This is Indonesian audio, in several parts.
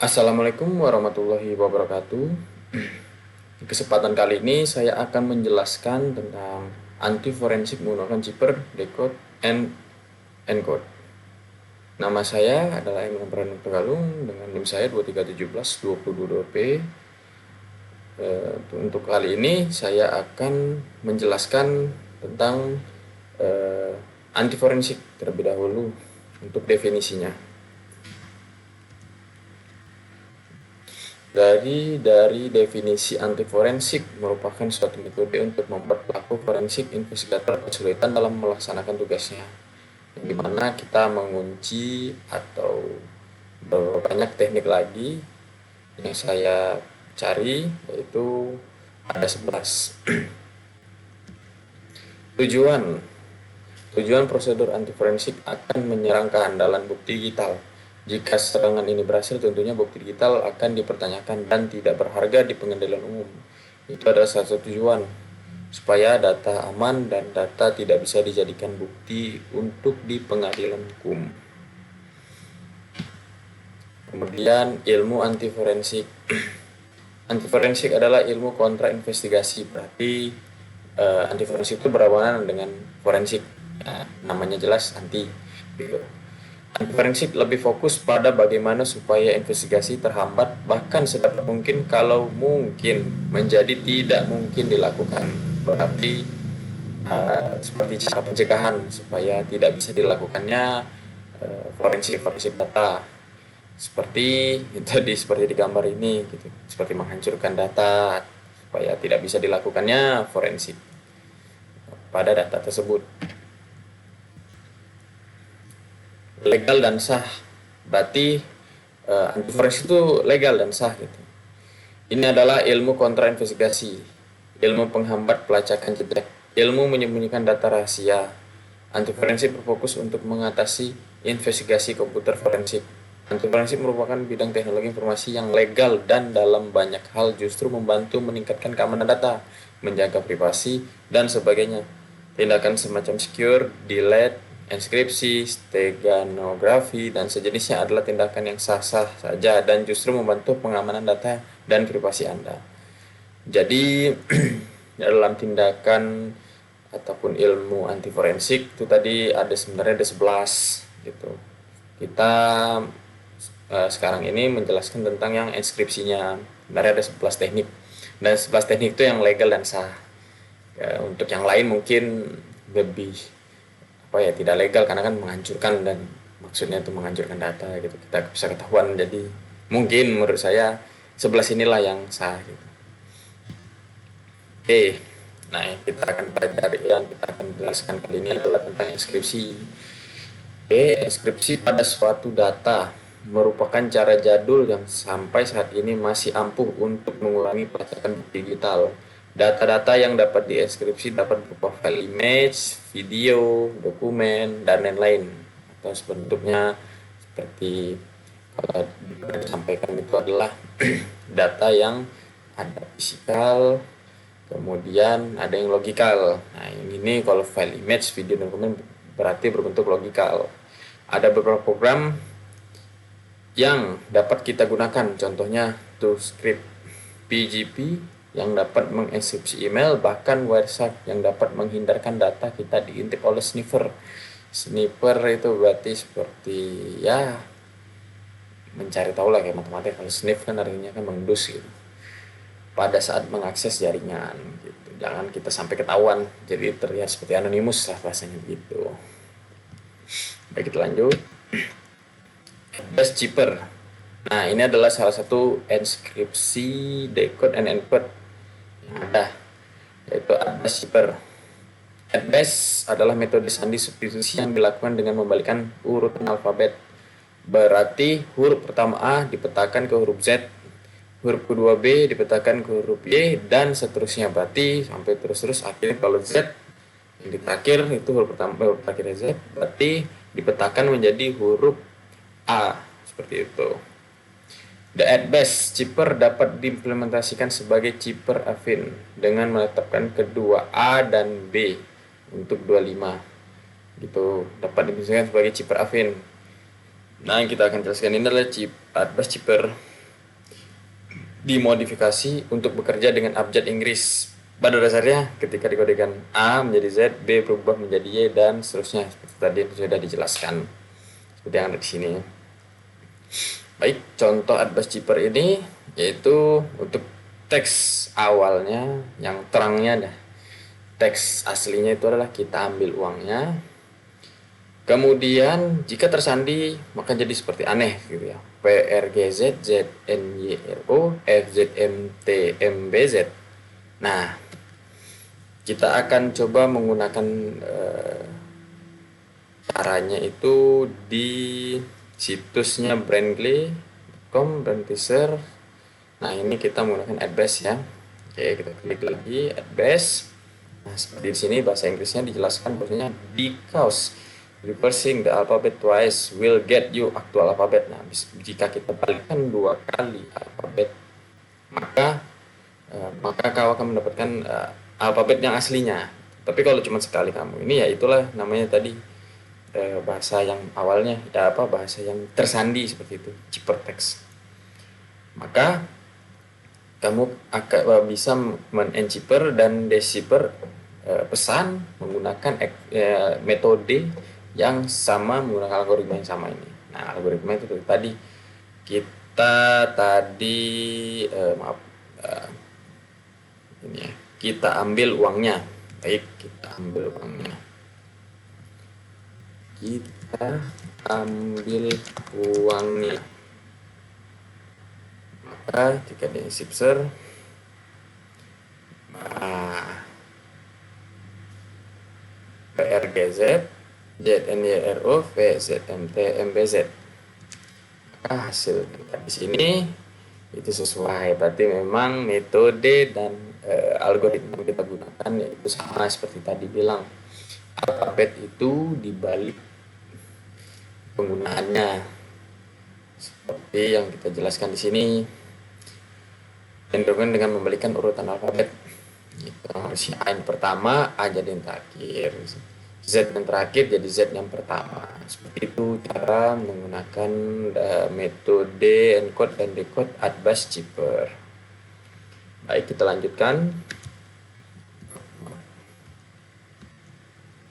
Assalamualaikum warahmatullahi wabarakatuh. Di kesempatan kali ini saya akan menjelaskan tentang anti forensik menggunakan zipper, decode, and encode. Nama saya adalah Emil Brandon Tegalung dengan NIM saya 2317222P. Untuk kali ini saya akan menjelaskan tentang anti forensik terlebih dahulu untuk definisinya. Dari definisi anti forensik merupakan suatu metode untuk membuat pelaku forensik investigator kesulitan dalam melaksanakan tugasnya, yang dimana kita mengunci atau banyak teknik lagi yang saya cari, yaitu ada 11. Tujuan prosedur anti forensik akan menyerang kehandalan bukti digital. Jika serangan ini berhasil, tentunya bukti digital akan dipertanyakan dan tidak berharga di pengadilan umum. Itu adalah salah satu tujuan, supaya data aman dan data tidak bisa dijadikan bukti untuk di pengadilan hukum. Kemudian ilmu anti forensik. Anti forensik adalah ilmu kontra investigasi, berarti anti forensik itu berhubungan dengan forensik. Namanya jelas anti gitu. Anti forensik lebih fokus pada bagaimana supaya investigasi terhambat, bahkan sedapat mungkin kalau mungkin menjadi tidak mungkin dilakukan. Berarti seperti cara pencegahan supaya tidak bisa dilakukannya forensik data. Seperti seperti di gambar ini gitu. Seperti menghancurkan data supaya tidak bisa dilakukannya forensik pada data tersebut. Legal dan sah, berarti anti forensik itu legal dan sah gitu. Ini adalah ilmu kontra investigasi, ilmu penghambat pelacakan jejak, ilmu menyembunyikan data rahasia. Anti forensik berfokus untuk mengatasi investigasi komputer forensik. Anti forensik merupakan bidang teknologi informasi yang legal dan dalam banyak hal justru membantu meningkatkan keamanan data, menjaga privasi, dan sebagainya. Tindakan semacam secure, delete, enskripsi, steganografi, dan sejenisnya adalah tindakan yang sah-sah saja dan justru membantu pengamanan data dan privasi Anda. Jadi dalam tindakan ataupun ilmu anti forensik itu tadi sebenarnya ada 11 gitu. Kita sekarang ini menjelaskan tentang yang enskripsinya. Sebenarnya ada 11 teknik. Dan 11 teknik itu yang legal dan sah. Ya, untuk yang lain mungkin lebih tidak legal karena kan menghancurkan, dan maksudnya itu menghancurkan data gitu, kita bisa ketahuan. Jadi mungkin menurut saya 11 inilah yang sah gitu. Oke, nah kita akan pelajari, yang kita akan jelaskan kali ini adalah tentang enskripsi. Enskripsi pada suatu data merupakan cara jadul yang sampai saat ini masih ampuh untuk mengurangi pelacakan digital. Data-data yang dapat dienskripsi dapat berupa file image, video, dokumen, dan lain-lain. Atau bentuknya seperti kalau disampaikan itu adalah data yang ada fisikal, kemudian ada yang logikal. Nah ini kalau file image, video, dan dokumen berarti berbentuk logikal. Ada beberapa program yang dapat kita gunakan, contohnya TrueScript, PGP yang dapat mengekskripsi email, bahkan Wireshark yang dapat menghindarkan data kita diintip oleh sniffer. Sniffer itu berarti seperti ya mencari tahu lah kayak matematik. Kalau sniff kan artinya kan mengendus gitu pada saat mengakses jaringan gitu. Jangan kita sampai ketahuan, jadi terlihat seperti anonimus lah bahasanya gitu. Baik, kita lanjut. Best cheaper. Nah, ini adalah salah satu enskripsi, decode, and encode yang ada, yaitu Adbest cheaper. Adbest adalah metode sandi substitusi yang dilakukan dengan membalikkan urutan alfabet. Berarti huruf pertama A dipetakan ke huruf Z, huruf kedua B dipetakan ke huruf Y, dan seterusnya. Berarti sampai terus-terus akhirnya kalau Z yang di terakhir itu huruf terakhir Z, berarti dipetakan menjadi huruf A, seperti itu. The Adbest cheaper dapat diimplementasikan sebagai cheaper affine dengan menetapkan kedua A dan B untuk 25 gitu, dapat diimplementasikan sebagai cheaper affine. Nah, yang kita akan jelaskan ini adalah Adbest cheaper. dimodifikasi untuk bekerja dengan abjad Inggris. Pada dasarnya ketika dikodekan A menjadi Z, B berubah menjadi Y, dan seterusnya seperti tadi yang sudah dijelaskan seperti yang ada di sini. Baik, contoh Adbus Cheaper ini yaitu untuk teks awalnya yang terangnya dah. Teks aslinya itu adalah kita ambil uangnya. Kemudian jika tersandi maka jadi seperti aneh gitu ya. PRGZ ZNYRO FZMTMBZ. Nah, kita akan coba menggunakan caranya itu di situsnya Brandly.com, Brandteaser. Nah, ini kita menggunakan Adbus ya. Oke, kita klik lagi Adbus. Nah, seperti di sini bahasa Inggrisnya dijelaskan bahwasanya because reversing the alphabet twice will get you actual alphabet. Nah, jika kita balikkan 2 kali alfabet, maka kau akan mendapatkan alfabet yang aslinya. Tapi kalau cuma sekali kamu ini, ya itulah namanya tadi bahasa yang awalnya bahasa yang tersandi seperti itu, ciphertext. Maka kamu akan bisa men-encipher dan decipher pesan menggunakan metode yang sama, menggunakan algoritma yang sama ini. Nah, algoritma itu tadi kita ambil uangnya. Baik, kita ambil uangnya. Maka jika di-encipher, PRGZ ZNYRO VZMTMBZ. Maka hasil kita di sini itu sesuai, berarti memang metode dan algoritma yang kita gunakan yaitu sama seperti tadi bilang. Alfabet itu dibalik penggunaannya seperti yang kita jelaskan di sini. Cenderung dengan membalikan urutan alfabet. Si A yang pertama, A jadi yang terakhir, Z yang terakhir jadi Z yang pertama. Seperti itu cara menggunakan metode encode dan decode Adbus Cheaper. Baik, kita lanjutkan.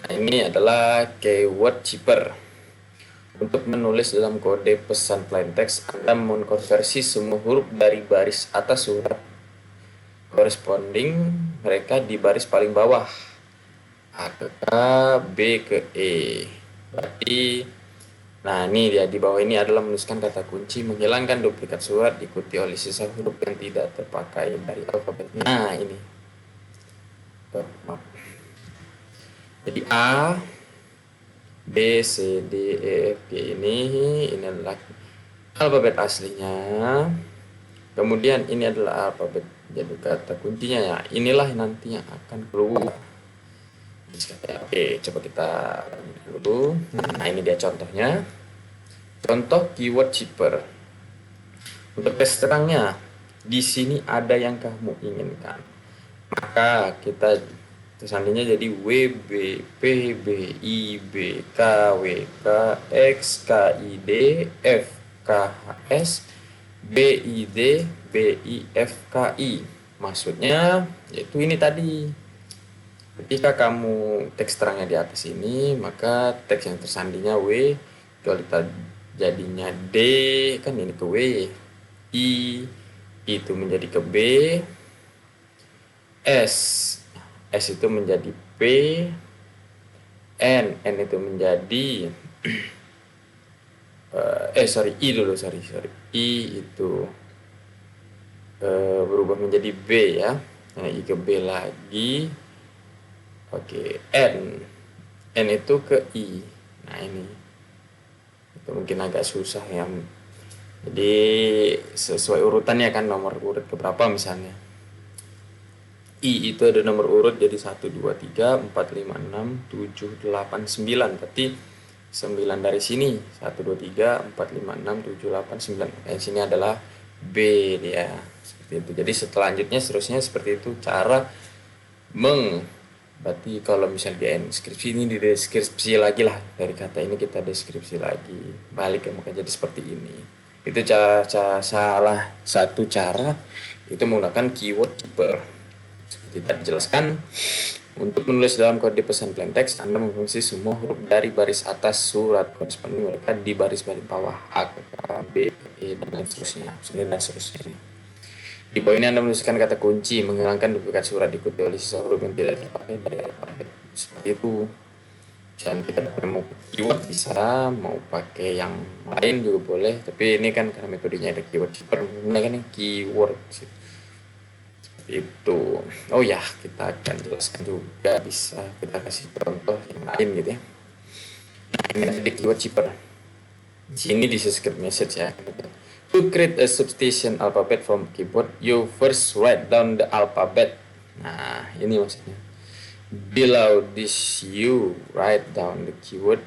Nah, ini adalah keyword cheaper. Untuk menulis dalam kode pesan plaintext, Anda mengkonversi semua huruf dari baris atas surat corresponding mereka di baris paling bawah, A ke K, B ke E. Berarti, nah ini dia di bawah ini adalah menuliskan kata kunci, menghilangkan duplikat surat diikuti oleh sisa huruf yang tidak terpakai dari alfabet. Nah ini, jadi A, B, C, D, E, F, G ini adalah alfabet aslinya. Kemudian ini adalah alfabet jadi kata kuncinya ya. Inilah nantinya akan keluar. Oke, coba kita dulu. Nah, ini dia contohnya. Contoh keyword cheaper. Untuk tes terangnya, di sini ada yang kamu inginkan. Maka kita tersandinya jadi WB, PB, IB, KWK, XKID, FKHS, BID, BIFKI. Maksudnya yaitu ini tadi. Ketika kamu teks terangnya di atas ini, maka teks yang tersandinya W. Kalau kita jadinya D, kan ini ke W. I itu menjadi ke B. S itu menjadi P. N itu menjadi I dulu, sorry. I itu berubah menjadi B ya. Nah, I ke B lagi. Oke, N itu ke I. Nah, ini itu mungkin agak susah ya. Jadi sesuai urutannya kan, nomor urut keberapa misalnya. I itu ada nomor urut jadi 1, 2, 3, 4, 5, 6, 7, 8, 9. Berarti 9 dari sini. 1, 2, 3, 4, 5, 6, 7, 8, 9. Yang sini adalah B dia. Seperti itu. Jadi selanjutnya seterusnya seperti itu cara berarti kalau misalnya di deskripsi ini di deskripsi lagi lah, dari kata ini kita deskripsi lagi. Balik ya, maka jadi seperti ini. Itu salah satu cara itu menggunakan keyword keeper. Seperti tadi dijelaskan, untuk menulis dalam kode pesan plain text, Anda mengfungsi semua huruf dari baris atas surat koresponden mereka di baris-baris bawah A, B, E, dan seterusnya. Di poin ini Anda menuliskan kata kunci, menghilangkan duplikat surat diikuti oleh sisa huruf yang tidak terpakai dari alfabet. Seperti itu. Dan kita mau keyword bisa, mau pakai yang lain juga boleh. Tapi ini kan karena metodenya ada keyword keeper, menggunakan keyword itu. Oh ya, kita akan jelaskan juga, bisa kita kasih contoh yang lain gitu ya. Nah, ini ada keyword keeper. Di sini di script message ya. To create a substitution alphabet from keyboard, you first write down the alphabet. Nah, ini maksudnya. Below this, you write down the keyword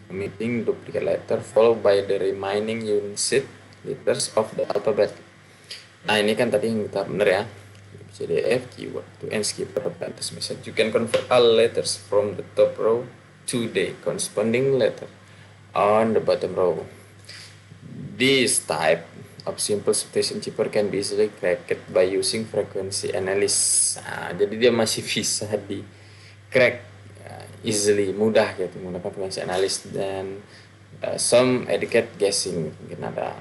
omitting duplicate letter followed by the remaining unit letters of the alphabet. Nah, ini kan tadi yang kita benar ya. CDF keyword to end skipper parenthesis message. You can convert all letters from the top row to the corresponding letter on the bottom row. This type of simple substitution keeper can be easily cracked by using frequency analysis. Nah, jadi dia masih bisa di crack easily, mudah gitu menggunakan frequency analysis dan some educate guessing. Mungkin ada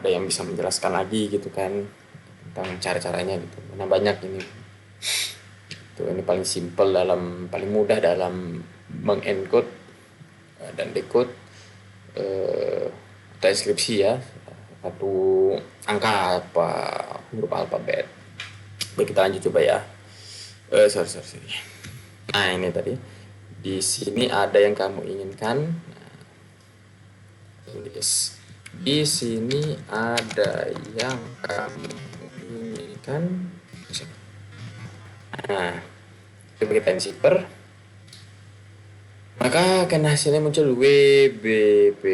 yang bisa menjelaskan lagi gitu kan tentang cara-caranya gitu. Karena banyak ini. Ini paling simple paling mudah dalam mengencode dan decode transkripsi ya, satu angka apa huruf alfabet. Baik, kita lanjut coba ya. Sorry. Nah, ini tadi di sini ada yang kamu inginkan. Tulis di sini ada yang kamu inginkan. Nah, coba kita enter. Maka akan hasilnya muncul W, B, P,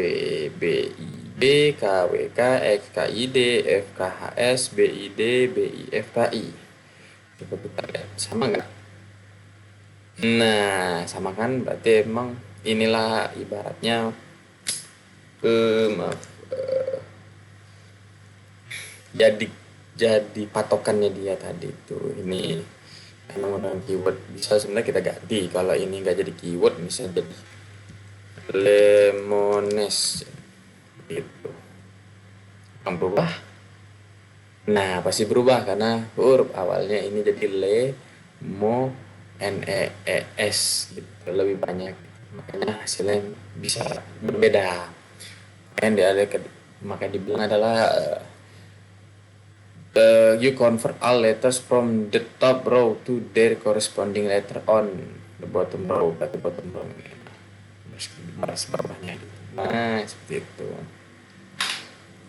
B, I, B, K, W, K, X, K, I, D, F, K, H, S, B, I, D, B, I, F, K, I. Coba kita lihat, sama nggak? Nah, sama kan? Berarti emang inilah ibaratnya jadi patokannya dia tadi itu. Ini menggunakan keyword bisa sebenarnya kita ganti. Kalau ini nggak jadi keyword bisa jadi lemones gitu. Akan berubah. Nah, pasti berubah karena huruf awalnya ini jadi NEES gitu, lebih banyak. Makanya hasilnya bisa berbeda. Maka dibilang adalah you convert all letters from the top row to their corresponding letter on the bottom row. Berarti bottom row baris bawahnya. Nah, seperti itu.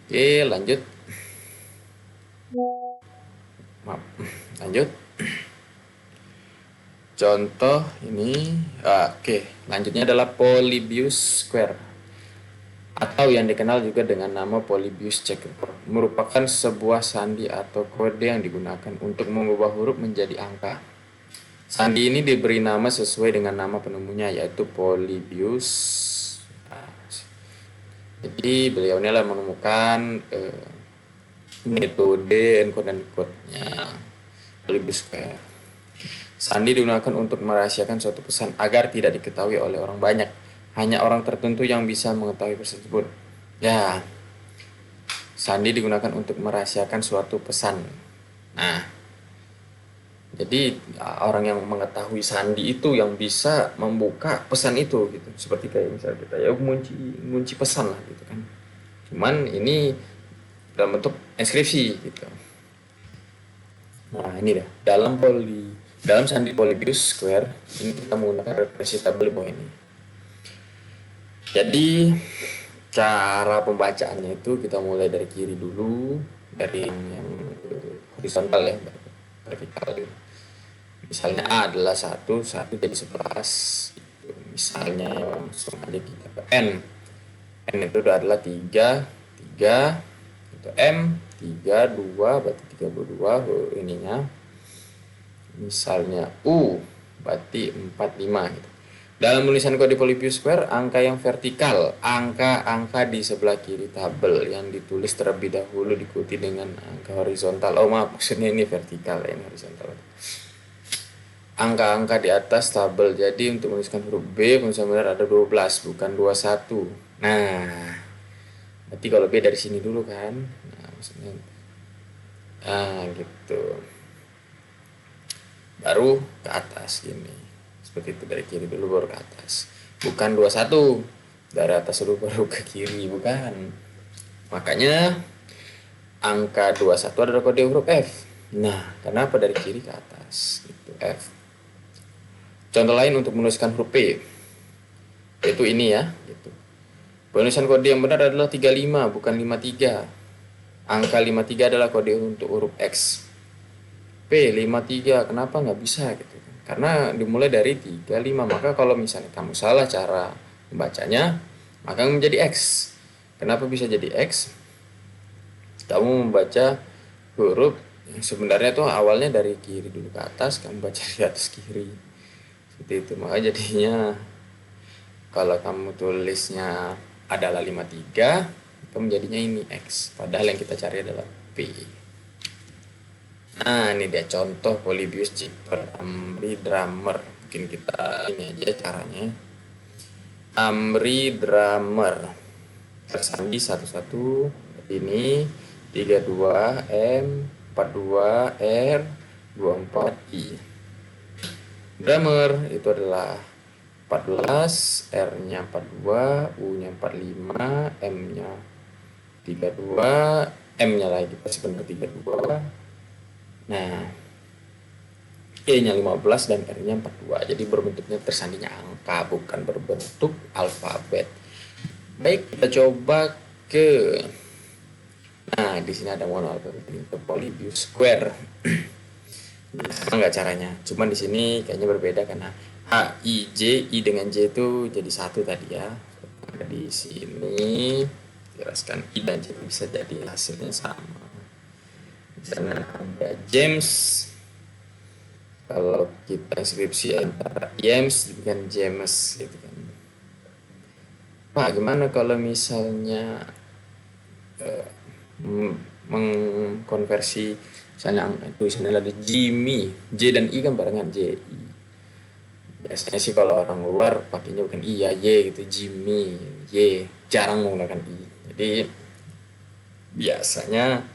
Oke, lanjut. Lanjut. Contoh ini. Oke, lanjutnya adalah Polybius Square, atau yang dikenal juga dengan nama Polybius checkerboard, merupakan sebuah sandi atau kode yang digunakan untuk mengubah huruf menjadi angka. Sandi ini diberi nama sesuai dengan nama penemunya, yaitu Polybius. Jadi beliau ini lah menemukan metode encode dan decode-nya Polybius Square. Sandi digunakan untuk merahasiakan suatu pesan agar tidak diketahui oleh orang banyak. Hanya orang tertentu yang bisa mengetahui pesan tersebut. Ya, sandi digunakan untuk merahasiakan suatu pesan. Nah, jadi orang yang mengetahui sandi itu yang bisa membuka pesan itu gitu. Seperti kayak misalnya kita ya mengunci pesan lah gitu kan. Cuman ini dalam bentuk inskripsi gitu. Nah, ini dah dalam sandi Polybius Square ini kita menggunakan referensi tabel bawah ini. Jadi cara pembacaannya itu kita mulai dari kiri dulu, dari yang horizontal ya, vertikal. Misalnya A adalah 1 jadi 11. Misalnya langsung aja kita ke N. N itu adalah 3 itu M 32 berarti 32 ininya. Misalnya U berarti 45 gitu. Dalam tulisan kode Polybius Square, angka yang vertikal, angka-angka di sebelah kiri tabel yang ditulis terlebih dahulu diikuti dengan angka horizontal. Oh maaf, maksudnya ini vertikal, ini horizontal. Angka-angka di atas tabel. Jadi untuk menuliskan huruf B, penulisan benar ada 12, bukan 21. Nah, berarti kalau B dari sini dulu kan. Nah, maksudnya gitu. Baru ke atas gini. Seperti itu, dari kiri dulu baru ke atas. Bukan 21. Dari atas dulu baru ke kiri, bukan. Makanya angka 21 adalah kode huruf F. Nah, kenapa dari kiri ke atas? Itu F. Contoh lain untuk menuliskan huruf P, yaitu ini ya, gitu. Penulisan kode yang benar adalah 35, bukan 53. Angka 53 adalah kode untuk huruf X. P 53, kenapa nggak bisa gitu? Karena dimulai dari 35, maka kalau misalnya kamu salah cara membacanya, maka menjadi X. Kenapa bisa jadi X? Kamu membaca huruf yang sebenarnya tuh awalnya dari kiri dulu ke atas, kamu baca di atas kiri. Seperti itu, maka jadinya kalau kamu tulisnya adalah 53, kamu jadinya ini X. Padahal yang kita cari adalah P. Nah, ini dia contoh Polybius Zipper Ambri Drummer. Mungkin kita ini aja caranya. Ambri Drummer. Tersandi 11 ini 32 M 42 R 24 I. Drummer itu adalah 14, R-nya 42, U-nya 45, M-nya 32, M-nya lagi pasti benar 32. Nah, E-nya 15 dan R-nya 42. Jadi berbentuknya tersandinya angka, bukan berbentuk alfabet. Baik, kita coba ke. Nah, di sini ada mono alfabet untuk Polybius Square. Sama nggak caranya? Cuman di sini kayaknya berbeda karena H, I, J, I dengan J itu jadi satu tadi ya. Ada di sini jelaskan I dan J bisa jadi hasilnya sama. Di sana ada James. Kalau kita inskripsi antara James dengan James gitu kan. Pak, gimana kalau misalnya mengkonversi misalnya tulisannya ada Jimmy, J dan I kan barengan J I. Biasanya sih kalau orang luar pakainya bukan I ya Y gitu, Jimmy, Y, jarang menggunakan I. Jadi biasanya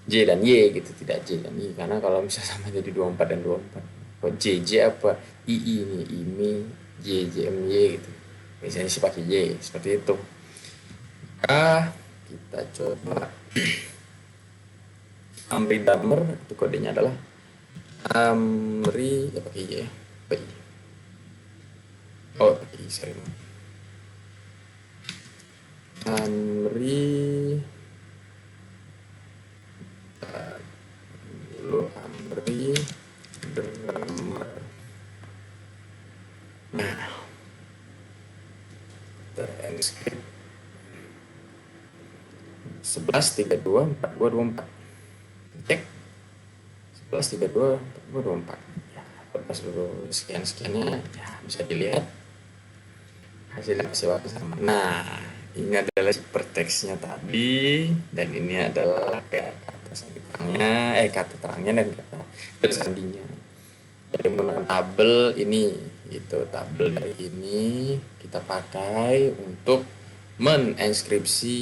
J dan Y gitu, tidak J dan I, karena kalau misalnya sama jadi 24 dan 24 kok JJ apa II ini IMI JJMY gitu, biasanya sih pakai Y seperti itu. Kita coba Amri Damer, itu kodenya adalah Amri ya pakai Y PI. Oh PI sorry, Amri Amri Drummer. Nah, terenskip 11 32 42 24. Cek 11 32 42 24. Ya, lepas dulu sekian-sekiannya ya bisa dilihat hasilnya masih sama. Nah, ini adalah zipper teksnya tadi dan ini adalah kata sambungnya, kata terangnya dan kata tersandinya. Jadi menggunakan tabel ini, itu tabel dari ini kita pakai untuk menenskripsi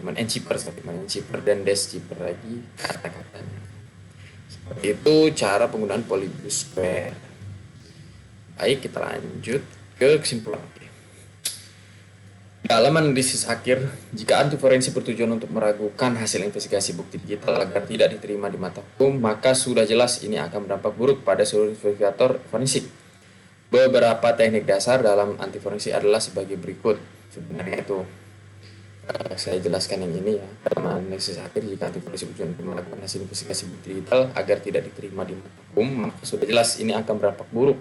menensiper dan descipher lagi kata-katanya. Seperti itu cara penggunaan Polybius Square. Baik, kita lanjut ke kesimpulan. Dalam analisis akhir, jika anti forensik bertujuan untuk meragukan hasil investigasi bukti digital agar tidak diterima di mata hukum, maka sudah jelas ini akan berdampak buruk pada seluruh investigator forensik. Beberapa teknik dasar dalam anti forensik adalah sebagai berikut. Sebenarnya itu saya jelaskan yang ini ya. Dalam analisis akhir, jika anti forensik bertujuan untuk melakukan hasil investigasi bukti digital agar tidak diterima di mata hukum, maka sudah jelas ini akan berdampak buruk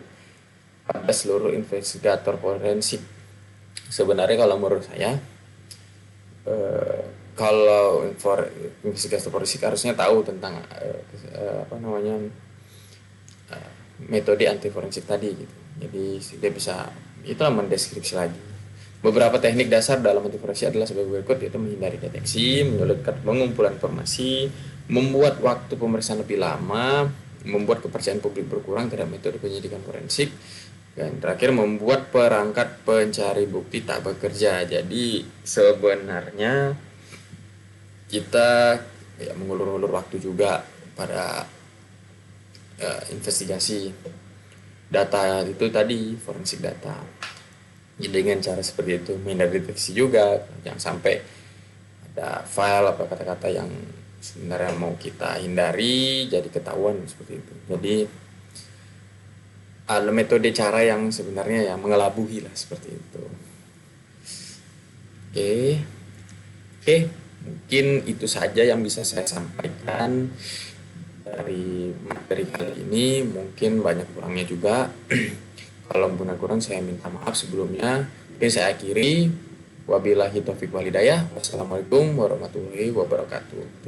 pada seluruh investigator forensik. Sebenarnya kalau menurut saya, kalau investigator forensik harusnya tahu tentang metode anti forensik tadi gitu. Jadi dia bisa itulah mendeskripsi lagi. Beberapa teknik dasar dalam antivirasi adalah sebagai berikut, yaitu menghindari deteksi, menyulitkan pengumpulan informasi, membuat waktu pemeriksaan lebih lama, membuat kepercayaan publik berkurang terhadap metode penyidikan forensik, dan terakhir membuat perangkat pencari bukti tak bekerja. Jadi sebenarnya kita ya mengulur-ulur waktu juga pada investigasi data itu tadi, forensik data. Jadi dengan cara seperti itu menghindari deteksi juga, jangan sampai ada file atau kata-kata yang sebenarnya mau kita hindari jadi ketahuan seperti itu. Jadi ada metode cara yang sebenarnya ya mengelabui lah seperti itu. Oke, mungkin itu saja yang bisa saya sampaikan dari materi kali ini. Mungkin banyak kurangnya juga. Kalau kurang saya minta maaf sebelumnya. Mungkin saya akhiri. Wabillahi taufiq walhidayah. Wassalamualaikum warahmatullahi wabarakatuh.